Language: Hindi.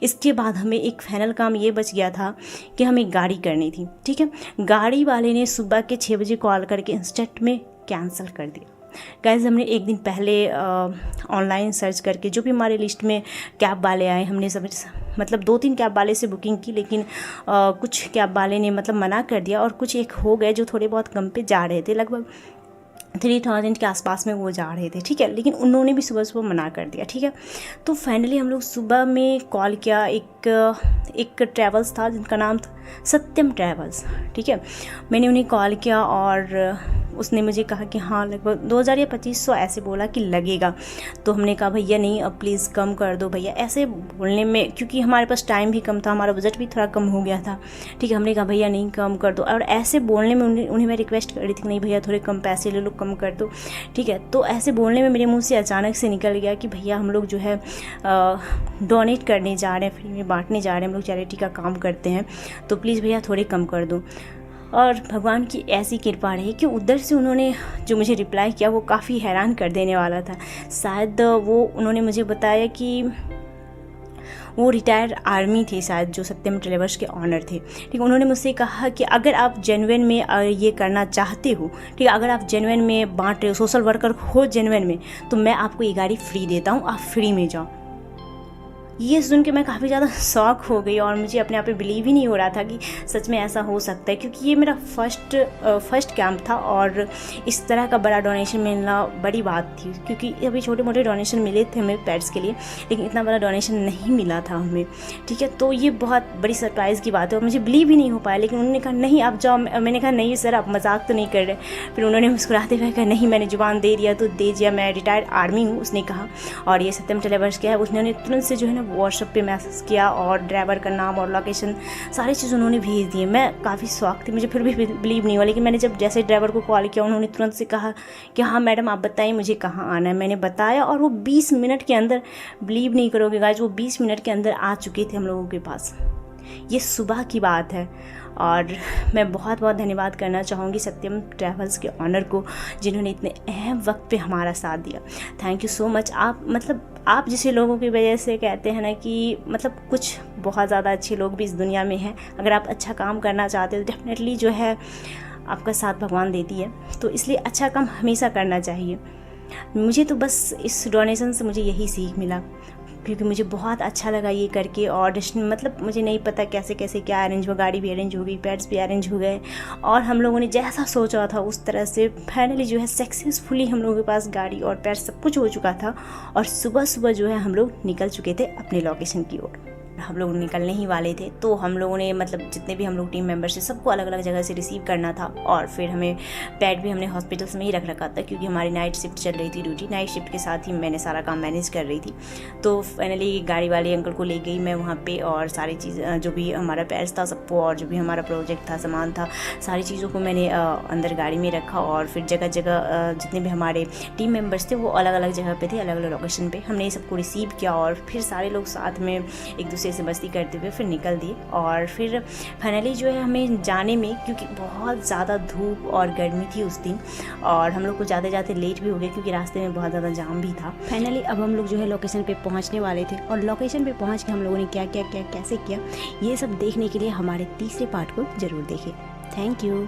इसके बाद हमें एक फाइनल काम ये बच गया था कि हमें गाड़ी करनी थी। ठीक है, गाड़ी वाले ने सुबह के 6 बजे कॉल करके इंस्टेंट में कैंसिल कर दिया। गाइस, हमने एक दिन पहले ऑनलाइन सर्च करके जो भी हमारे लिस्ट में कैब वाले आए, हमने सब मतलब 2-3 कैब वाले से बुकिंग की, लेकिन कुछ कैब वाले ने मतलब मना कर दिया और कुछ एक हो गए जो थोड़े बहुत कम पे जा रहे थे, लगभग 3000 के आसपास में वो जा रहे थे। ठीक है, लेकिन उन्होंने भी सुबह सुबह मना कर दिया। ठीक है, तो फाइनली हम लोग सुबह में कॉल किया, एक ट्रैवल्स था जिनका नाम था सत्यम ट्रैवल्स। ठीक है, मैंने उन्हें कॉल किया और उसने मुझे कहा कि हाँ लगभग 2000 या 2500 ऐसे बोला कि लगेगा। तो हमने कहा भैया नहीं, अब प्लीज़ कम कर दो भैया। ऐसे बोलने में, क्योंकि हमारे पास टाइम भी कम था, हमारा बजट भी थोड़ा कम हो गया था। ठीक है, हमने कहा भैया नहीं, कम कर दो। और ऐसे बोलने में उन्हें मैं रिक्वेस्ट कर रही थी, नहीं भैया थोड़े कम पैसे ले लो, कम कर दो। ठीक है, तो ऐसे बोलने में मेरे मुँह से अचानक से निकल गया कि भैया हम लोग जो है डोनेट करने जा रहे हैं, फ्री में बांटने जा रहे हैं, हम लोग चैरिटी का काम करते हैं, तो प्लीज़ भैया थोड़े कम कर दो। और भगवान की ऐसी कृपा रही कि उधर से उन्होंने जो मुझे रिप्लाई किया वो काफ़ी हैरान कर देने वाला था। शायद उन्होंने मुझे बताया कि वो रिटायर्ड आर्मी थे शायद, जो सत्यम ट्रेवल्स के ऑनर थे। ठीक है, उन्होंने मुझसे कहा कि अगर आप जेन्युइन में ये करना चाहते हो, ठीक है, अगर आप जेन्युइन में बांट रहे हो, सोशल वर्कर हो जेन्युइन में, तो मैं आपको ये गाड़ी फ्री देता हूँ, आप फ्री में जाओ। ये सुन के मैं काफ़ी ज़्यादा शॉक हो गई और मुझे अपने आप पे बिलीव ही नहीं हो रहा था कि सच में ऐसा हो सकता है, क्योंकि ये मेरा फर्स्ट कैंप था और इस तरह का बड़ा डोनेशन मिलना बड़ी बात थी। क्योंकि अभी छोटे मोटे डोनेशन मिले थे हमें पेट्स के लिए, लेकिन इतना बड़ा डोनेशन नहीं मिला था हमें। ठीक है, तो ये बहुत बड़ी सरप्राइज़ की बात है और मुझे बिलीव ही नहीं हो पाया। लेकिन उन्होंने कहा नहीं आप जाओ। मैंने कहा नहीं सर, आप मजाक तो नहीं कर रहे। फिर उन्होंने मुस्कुराते हुए कहा नहीं, मैंने जुबान दे दिया तो दे दिया, मैं रिटायर्ड आर्मी हूँ, उसने कहा। और ये सत्यम ट्रेवल्स क्या है, उसने तुरंत से जो है ना व्हाट्सएप पे मैसेज किया और ड्राइवर का नाम और लोकेशन सारी चीज़ उन्होंने भेज दिए। मैं काफ़ी शॉक थी, मुझे फिर भी बिलीव नहीं हुआ। लेकिन मैंने जब जैसे ड्राइवर को कॉल किया, उन्होंने तुरंत से कहा कि हाँ मैडम आप बताइए मुझे कहाँ आना है। मैंने बताया और वो 20 मिनट के अंदर, बिलीव नहीं करोगे गाइस, वो 20 मिनट के अंदर आ चुके थे हम लोगों के पास। ये सुबह की बात है और मैं बहुत बहुत धन्यवाद करना चाहूँगी सत्यम ट्रैवल्स के ऑनर को, जिन्होंने इतने अहम वक्त पे हमारा साथ दिया। Thank you so much. आप जैसे लोगों की वजह से कहते हैं ना कि मतलब कुछ बहुत ज़्यादा अच्छे लोग भी इस दुनिया में हैं। अगर आप अच्छा काम करना चाहते हो तो डेफिनेटली जो है आपका साथ भगवान देती है, तो इसलिए अच्छा काम हमेशा करना चाहिए। मुझे तो बस इस डोनेशन से मुझे यही सीख मिला, क्योंकि मुझे बहुत अच्छा लगा ये करके। और मतलब मुझे नहीं पता कैसे कैसे क्या अरेंज हुआ, गाड़ी भी अरेंज हो गई, पैड्स भी अरेंज हो गए और हम लोगों ने जैसा सोचा था उस तरह से फाइनली जो है सक्सेसफुली हम लोगों के पास गाड़ी और पैड्स सब कुछ हो चुका था। और सुबह सुबह जो है हम लोग निकल चुके थे अपने लोकेशन की ओर। हम लोग निकलने ही वाले थे, तो हम लोगों ने मतलब जितने भी हम लोग टीम मेंबर्स थे सबको अलग अलग जगह से रिसीव करना था। और फिर हमें पैड भी हमने हॉस्पिटल्स में ही रख रखा था, क्योंकि हमारी नाइट शिफ्ट चल रही थी ड्यूटी। नाइट शिफ्ट के साथ ही मैंने सारा काम मैनेज कर रही थी। तो फाइनली गाड़ी वाले अंकल को ले गई मैं वहाँ पे, और सारी चीज़ जो भी हमारा पैड्स था सबको, और जो भी हमारा प्रोजेक्ट था, सामान था, सारी चीज़ों को मैंने अंदर गाड़ी में रखा। और फिर जगह जगह जितने भी हमारे टीम मेंबर्स थे वो अलग अलग जगह पे थे, अलग अलग लोकेशन पे हमने सबको रिसीव किया। और फिर सारे लोग साथ में एक दूसरे से मस्ती करते हुए फिर निकल दिए। और फिर फाइनली जो है हमें जाने में, क्योंकि बहुत ज़्यादा धूप और गर्मी थी उस दिन, और हम लोग को जाते जाते लेट भी हो गए क्योंकि रास्ते में बहुत ज़्यादा जाम भी था। फाइनली अब हम लोग जो है लोकेशन पे पहुंचने वाले थे, और लोकेशन पे पहुंच के हम लोगों ने क्या क्या क्या कैसे किया ये सब देखने के लिए हमारे तीसरे पार्ट को ज़रूर देखें। Thank you.